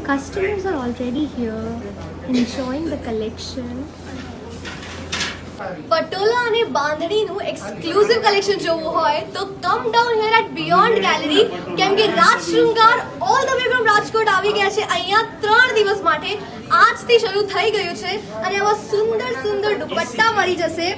Customers are already here enjoying the collection. Patola અને બાંધણીનું exclusive collection જોવું હોય તો come down here at Beyond Gallery, કેમ કે Raj Shringar all the way from Rajkot આવી ગયા છે અહીંયા 3 દિવસ માટે. આજથી શરૂ થઈ ગયું છે અને આવા સુંદર સુંદર દુપટ્ટા મળી જશે.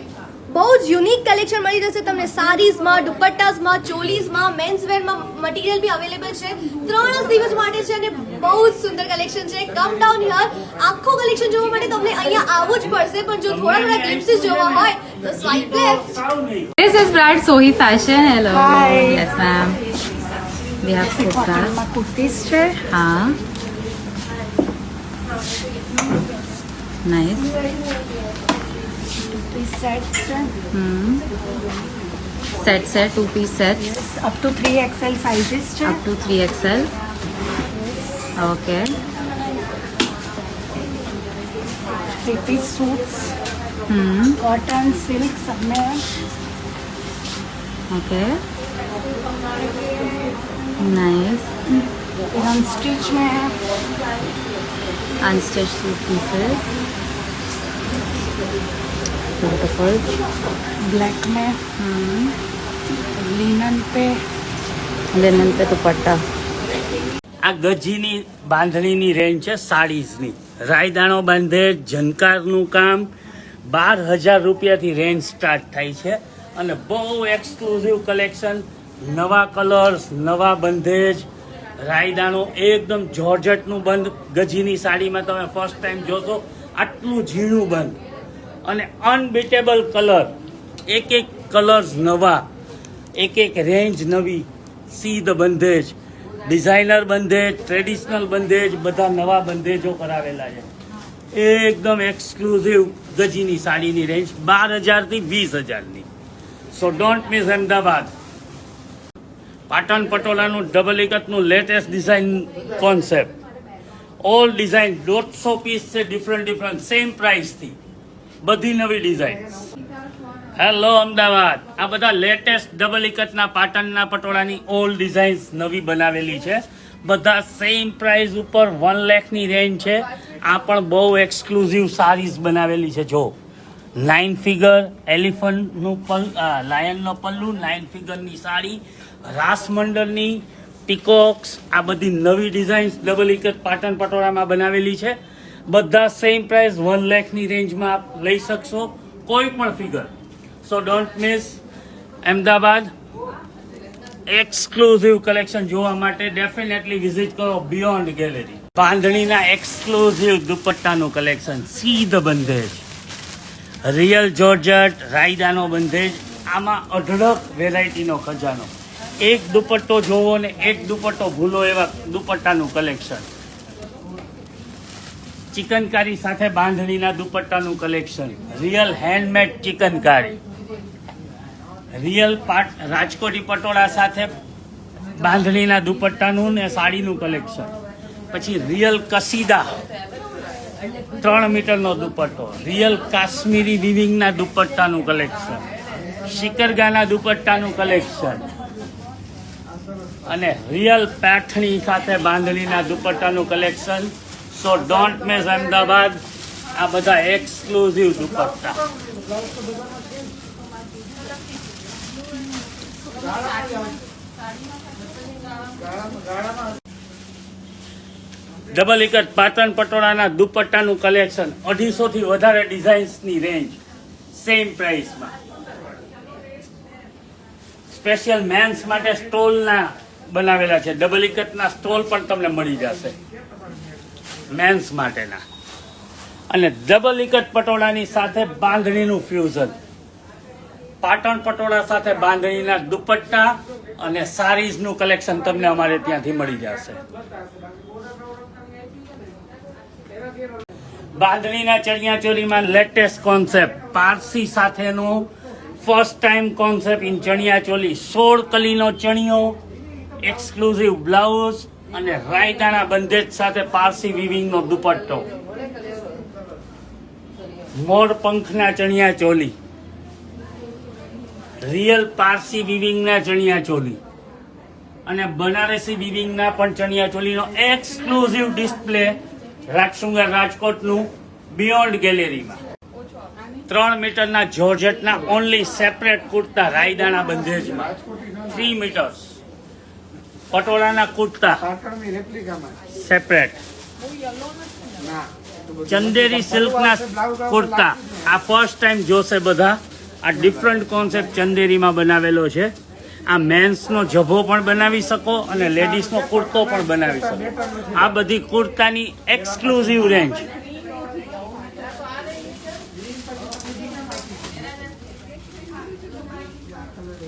બહુ જ યુનિક કલેક્શન મળી જશે તમને. સારીઝમાં, દુપટ્ટાસમાં, ચોલીઝમાં, મેન્સ વેરમાં મટીરિયલ બી અવેલેબલ છે. 3 જ દિવસ માટે છે અને બહુ જ સુંદર કલેક્શન છે. Come down here. આખું કલેક્શન જોવા માટે તમને અહીંયા આવવું જ પડશે, પણ જો થોડા ગ્લિમ્પ્સીસ જોવા હોય તો swipe left. This is Bride Sohi Fashion. Hello. Hi. Yes, ma'am. We have kurtas. Kurtis છે. हाँ. Nice. પીસ સેટ છે. Set 2-piece sets up to 3XL sizes છે. up to 3XL. Okay. 3-piece suits, Hmm. Cotton, silk सब में है. Okay. Nice. फिर unstitch में है. Unstitched suit pieces. Beautiful. Black में Hmm. लिनन पे Linen पे दुपट्टा. આ ગજીની બાંધણીની રેન્જ છે સાડીઝની. રાયદાણો બાંધેજ, ઝનકારનું કામ 12,000 રૂપિયાથી રેન્જ સ્ટાર્ટ થાય છે અને બહુ એક્સક્લુઝિવ કલેક્શન, નવા કલર્સ, નવા બંધેજ, રાયદાણો એકદમ જોર્જટનું બંધ. ગજીની સાડીમાં તમે ફર્સ્ટ ટાઈમ જોશો આટલું ઝીણું બંધ અને અનબીટેબલ કલર. એક કલર્સ નવા, એક રેન્જ નવી. C the bandhej, designer bandhej, traditional bandhej, બધા નવા બંધેજો કરાવેલા છે. એકદમ એક્સક્લુઝિવ ગજીની સાડીની રેન્જ 12,000 થી 20,000ની. So don't miss Ahmedabad. Patan પટોલાનું ડબલ ઇકતનું latest design concept. All design 150 piece છે, ડિફરન્ટ સેમ પ્રાઇસથી બધી નવી ડિઝાઇન. હેલો અમદાવાદ. આ બધા લેટેસ્ટ ડબલ ઇકતના પાટણના પટોળાની ઓલ ડિઝાઇન્સ નવી બનાવેલી છે. બધા સેમ પ્રાઇસ ઉપર 1 લાખની રેન્જ છે. આ પણ બહુ એક્સક્લુઝિવ સારીઝ બનાવેલી છે. જો 9 ફિગર એલિફન્ટનું લાયનનો પલ્લુ, 9 ફિગરની સાડી, રાસમંડળની પિકોક્સ, આ બધી નવી ડિઝાઇન્સ ડબલ ઇકત પાટણ પટોળામાં બનાવેલી છે. બધા સેમ પ્રાઇસ 1 લાખની રેન્જમાં આપ લઈ શકશો કોઈ પણ figure. So don't miss Ahmedabad. Exclusive collection જોવા માટે ડેફિનેટલી વિઝિટ કરો બિયોન્ડ ગેલેરી. બાંધણીના એક્સક્લુઝિવ દુપટ્ટાનું collection, see the bandhej, real georgette, રાયદાનો બંધેજ. આમાં અઢળક વેરાયટીનો ખજાનો. એક દુપટ્ટો જોવો ને એક દુપટ્ટો ભૂલો એવા દુપટ્ટાનું કલેક્શન. ચિકનકારી સાથે બાંધણીના દુપટ્ટાનું collection, real handmade chikankari, real Rajkoti patola સાથે બાંધણીના દુપટ્ટાનું ને સાડીનું કલેક્શન. પછી રિયલ કસીદા 3 મીટરનો દુપટ્ટો, રિયલ કાશ્મીરી વિવિંગના દુપટ્ટાનું કલેક્શન, શિકરગાના દુપટ્ટાનું કલેક્શન અને રિયલ પેઠણી સાથે બાંધણીના દુપટ્ટાનું collection. So don't miss Ahmedabad. આ બધા એક્સક્લુઝિવ દુપટ્ટા. ડબલ ઇકત પાટણ પટોળાના દુપટ્ટાનું કલેક્શન, 250 થી વધારે ડિઝાઇન્સની રેન્જ સેમ પ્રાઇસમાં. સ્પેશિયલ મેન્સ માટે સ્ટોલના બનાવેલા છે. ડબલ ઇકતના સ્ટોલ પણ તમને મળી જશે મેન્સ માટેના. અને ડબલ ઇકત પટોળાની સાથે બાંધણીનું ફ્યુઝન. પાટણ પટોળા સાથે બાંધણીના દુપટ્ટા અને સારીઝનું કલેક્શન તમને અમારે ત્યાંથી મળી જશે. બાંધણીના ચણિયાચોલીમાં લેટેસ્ટ કોન્સેપ્ટ, પારસી સાથેનો first time concept in chaniya choli. 16 કલીનો ચણિયો, એક્સક્લુઝિવ બ્લાઉઝ અને રાયદાણા બંધેજ સાથે પારસી વિવિંગનો દુપટ્ટો. મોર પંખના ચણિયાચોલી, રિયલ પારસી વિવિંગના ચણિયાચોલી, અને બનારસી વિવિંગના પણ ચણિયા ચોલીનો એક્સક્લુઝિવ ડિસ્પ્લે રાજશૃંગાર રાજકોટનું બિયોન્ડ ગેલેરીમાં. 3 મીટરના જોર્જેટના ઓનલી સેપરેટ કુર્તા રાયદાણા બંધેજમાં 3 મીટર્સ. પટોળાના કુર્તા સેપરેટ. ચંદેરી સિલ્કના કુર્તા આ ફર્સ્ટ ટાઈમ જોશે બધા. આ ડિફરન્ટ કોન્સેપ્ટ ચંદેરીમાં બનાવેલો છે. આ મેન્સનો જભો પણ બનાવી શકો અને લેડીઝનો કુર્તો પણ બનાવી શકો. આ બધી કુર્તાની એક્સક્લુઝિવ રેન્જ.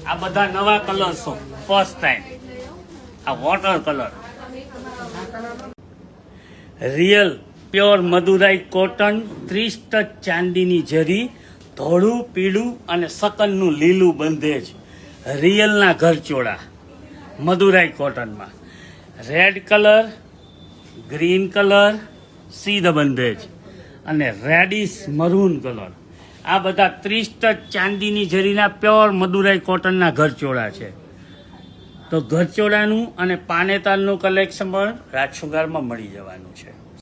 આ બધા નવા કલર્સો ફર્સ્ટ ટાઈમ. આ water colour real pure Madurai cotton 30 touch ચાંદીની જરી, ધોળું, પીળું અને સકનનું લીલું બંધેજ. રિયલના ઘરચોળા મદુરાઈ કોટનમાં. Red colour, green colour, see the bandhej અને રેડિશ મરૂન કલર. આ બધા 30 ટચ ચાંદીની જરીના પ્યોર મદુરાઈ કોટનના ઘરચોળા છે. તો ઘરચોળાનું અને પાનેતાલનું કલેક્શન પણ રાજશૃંગારમાં મળી જવાનું છે.